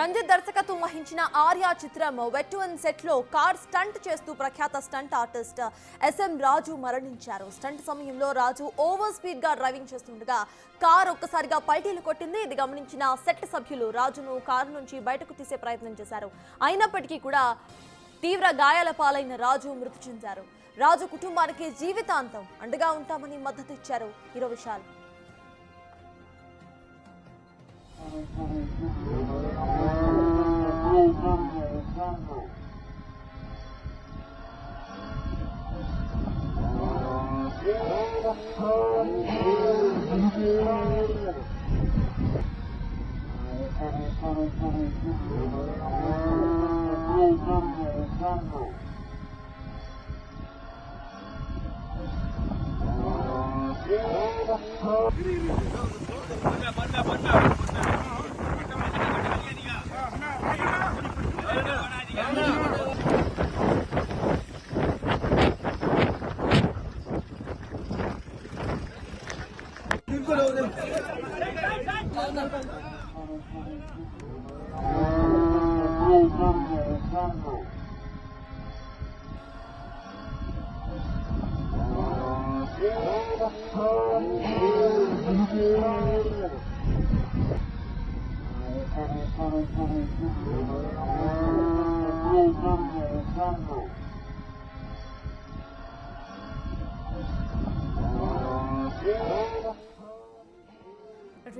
రంజిత్ దర్శకత్వం వహించిన ఆర్య చిత్రం వెట్1 సెట్ లో కార్ స్టంట్ చేస్తూ ప్రఖ్యాత స్టంట్ ఆర్టిస్ట్ ఎస్ఎం రాజు మరణించారు. స్టంట్ సమయంలో రాజు ఓవర్ స్పీడ్ గా డ్రైవింగ్ చేస్తుండగా కార్ ఒక్కసారిగా పల్టీలు కొట్టింది. ఇది గమనించిన సెట్ సభ్యులు రాజును కారు నుంచి బయటకు తీసే ప్రయత్నం చేశారు. అయినప్పటికీ కూడా తీవ్ర గాయాల పాలైన రాజు మృతి చెందారు. రాజు కుటుంబానికి జీవితాంతం అండగా ఉంటామని మద్దతు ఇచ్చారు హీరో విశాల్.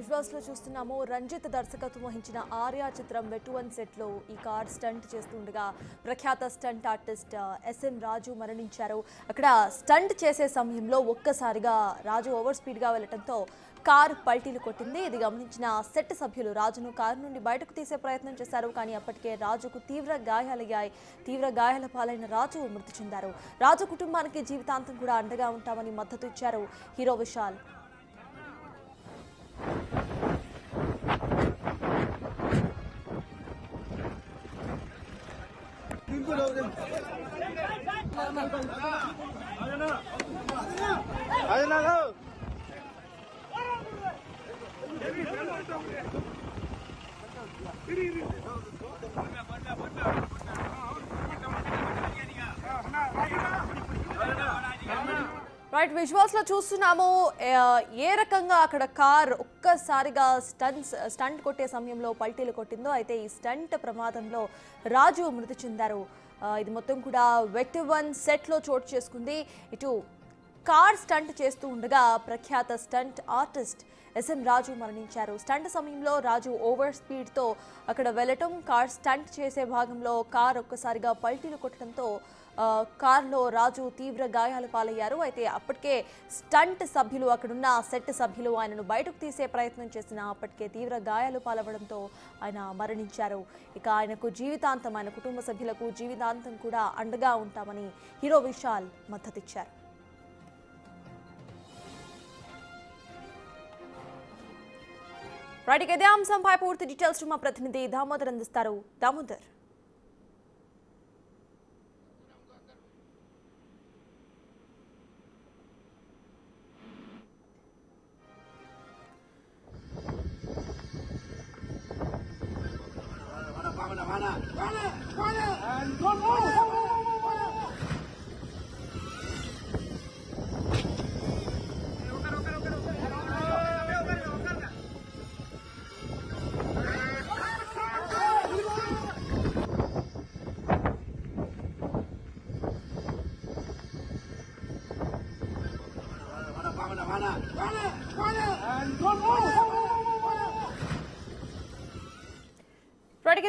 విజువల్స్ లో చూస్తున్నాము. రంజిత్ దర్శకత్వం వహించిన ఆర్య చిత్రం వెట్1 సెట్ లో ఈ కార్ స్టంట్ చేస్తుండగా ప్రఖ్యాత స్టంట్ ఆర్టిస్ట్ ఎస్ఎం రాజు మరణించారు. అక్కడ స్టంట్ చేసే సమయంలో ఒక్కసారిగా రాజు ఓవర్ స్పీడ్ గా వెళ్లడంతో కార్ పల్టీలు కొట్టింది. ఇది గమనించిన సెట్ సభ్యులు రాజును కారు నుండి బయటకు తీసే ప్రయత్నం చేశారు. కానీ అప్పటికే రాజుకు తీవ్ర గాయాలయ్యాయి. తీవ్ర గాయాల పాలైన రాజు మృతి చెందారు. రాజు కుటుంబానికి జీవితాంతం కూడా అండగా ఉంటామని మద్దతు ఇచ్చారు హీరో విశాల్. రైట్, విజువల్స్ లో చూస్తున్నాము ఏ రకంగా అక్కడ కార్ ఒక్కసారిగా స్టంట్ కొట్టే సమయంలో పల్టీలు కొట్టిందో. అయితే ఈ స్టంట్ ప్రమాదంలో రాజు మృతి చెందారు. ఇది మొత్తం కూడా వెట్1 సెట్ లో చోటు చేసుకుంది. ఇటు కార్ స్టంట్ చేస్తూ ఉండగా ప్రఖ్యాత స్టంట్ ఆర్టిస్ట్ ఎస్ఎం రాజు మరణించారు. స్టంట్ సమయంలో రాజు ఓవర్ స్పీడ్తో అక్కడ వెళ్ళటం, కార్ స్టంట్ చేసే భాగంలో కార్ ఒక్కసారిగా పల్టీలు కొట్టడంతో కార్లో రాజు తీవ్ర గాయాలు పాలయ్యారు. అయితే అప్పటికే స్టంట్ సభ్యులు అక్కడున్న సెట్ సభ్యులు ఆయనను బయటకు తీసే ప్రయత్నం చేసినా అప్పటికే తీవ్ర గాయాలు పాలవడంతో ఆయన మరణించారు. ఇక ఆయనకు జీవితాంతం, ఆయన కుటుంబ సభ్యులకు జీవితాంతం కూడా అండగా ఉంటామని హీరో విశాల్ మద్దతిచ్చారు. రైట్, ఇదే అంశంపై పూర్తి డీటెయిల్స్ మా ప్రతినిధి దామోదర్ అందిస్తారు. దామోదర్.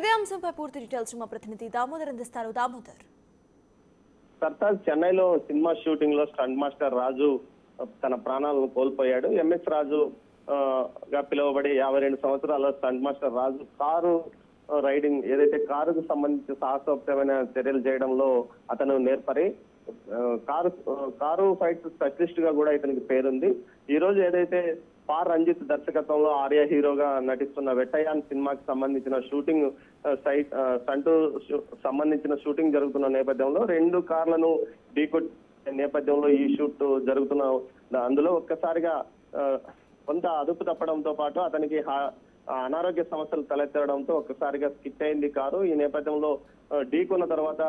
ఇదే అంశంపై పూర్తి డీటెయిల్స్ మా ప్రతినిధి దామోదర్ అందిస్తారు. దామోదర్. సర్తాజ్ చెన్నైలో సినిమా షూటింగ్ లో స్టంట్ మాస్టర్ రాజు తన ప్రాణాలను కోల్పోయాడు. ఎంఎస్ రాజు గా పిలువబడి 52 సంవత్సరాల స్టంట్ మాస్టర్ రాజు కారు రైడింగ్, ఏదైతే కారుకు సంబంధించి సాహసోక్తమైన చర్యలు చేయడంలో అతను నేర్పరి. కారు ఫైట్ స్పెషలిస్ట్ గా కూడా ఇతనికి పేరుంది. ఈ రోజు ఏదైతే పార్ రంజిత్ దర్శకత్వంలో ఆర్య హీరోగా నటిస్తున్న వెట్టయాన్ సినిమాకి సంబంధించిన షూటింగ్ స్టంట్ సంబంధించిన షూటింగ్ జరుగుతున్న నేపథ్యంలో 2 కార్లను ఢీకొట్టే నేపథ్యంలో ఈ షూట్ జరుగుతున్న అందులో ఒక్కసారిగా కొంత అదుపు తప్పడంతో పాటు అతనికి అనారోగ్య సమస్యలు తలెత్తడంతో ఒక్కసారిగా స్కిట్ అయింది కారు. ఈ నేపథ్యంలో ఢీకొన్న తర్వాత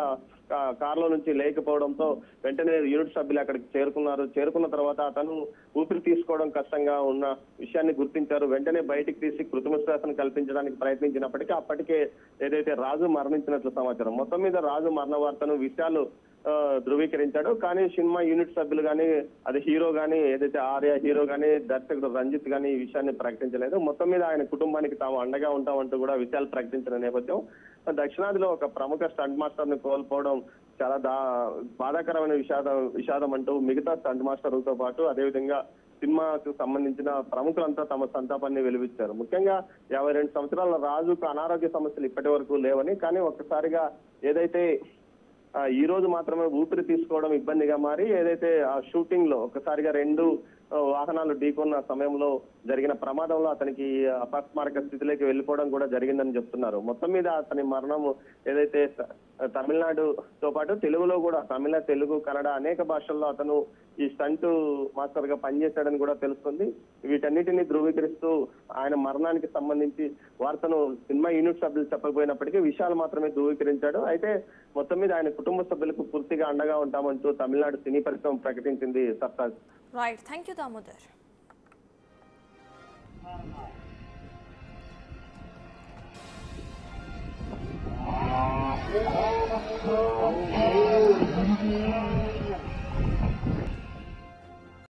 కారులో నుంచి లేకపోవడంతో వెంటనే యూనిట్ సభ్యులు అక్కడికి చేరుకున్న తర్వాత అతను ఊపిరి తీసుకోవడం కష్టంగా ఉన్న విషయాన్ని గుర్తించారు. వెంటనే బయటికి తీసి కృత్రిమ శ్వాసను కల్పించడానికి ప్రయత్నించినప్పటికీ అప్పటికే ఏదైతే రాజు మరణించినట్లు సమాచారం. మొత్తం మీద రాజు మరణ వార్తను విషయాలు ధృవీకరించాడు. కానీ సినిమా యూనిట్ సభ్యులు కానీ, అది హీరో కానీ, ఏదైతే ఆర్య హీరో కానీ, దర్శకుడు రంజిత్ కానీ ఈ విషయాన్ని ప్రకటించలేదు. మొత్తం మీద ఆయన కుటుంబానికి తాము అండగా ఉంటామంటూ కూడా విషయాలు ప్రకటించిన నేపథ్యం దక్షిణాదిలో ఒక ప్రముఖ స్టంట్ మాస్టర్ ని కోల్పోవడం చాలా బాధాకరమైన విషాదం అంటూ మిగతా స్టంట్ మాస్టర్లతో పాటు అదేవిధంగా సినిమాకు సంబంధించిన ప్రముఖులంతా తమ సంతాపాన్ని వెలువిచ్చారు. ముఖ్యంగా 52 సంవత్సరాల రాజుకు అనారోగ్య సమస్యలు ఇప్పటి వరకు లేవని, కానీ ఒక్కసారిగా ఏదైతే ఈ రోజు మాత్రమే ఊపిరి తీసుకోవడం ఇబ్బందిగా మారి ఏదైతే ఆ షూటింగ్ లో ఒకసారిగా 2 వాహనాలు ఢీకొన్న సమయంలో జరిగిన ప్రమాదంలో అతనికి అపస్మారక స్థితిలోకి వెళ్ళిపోవడం కూడా జరిగిందని చెప్తున్నారు. మొత్తం మీద అతని మరణం ఏదైతే తమిళనాడుతో పాటు తెలుగులో కూడా తమిళ, తెలుగు, కన్నడ అనేక భాషల్లో అతను ఈ స్టంట్ మాస్టర్ గా పనిచేశాడని కూడా తెలుస్తుంది. వీటన్నిటిని ధృవీకరిస్తూ ఆయన మరణానికి సంబంధించి వార్తను సినిమా యూనిట్ సభ్యులు చెప్పకపోయినప్పటికీ విషయాలు మాత్రమే ధృవీకరించాడు. అయితే మొత్తం మీద ఆయన కుటుంబ సభ్యులకు పూర్తిగా అండగా ఉంటామంటూ తమిళనాడు సినీ పరిశ్రమ ప్రకటించింది. Sartaj. Right, thank you Damodar. Oh,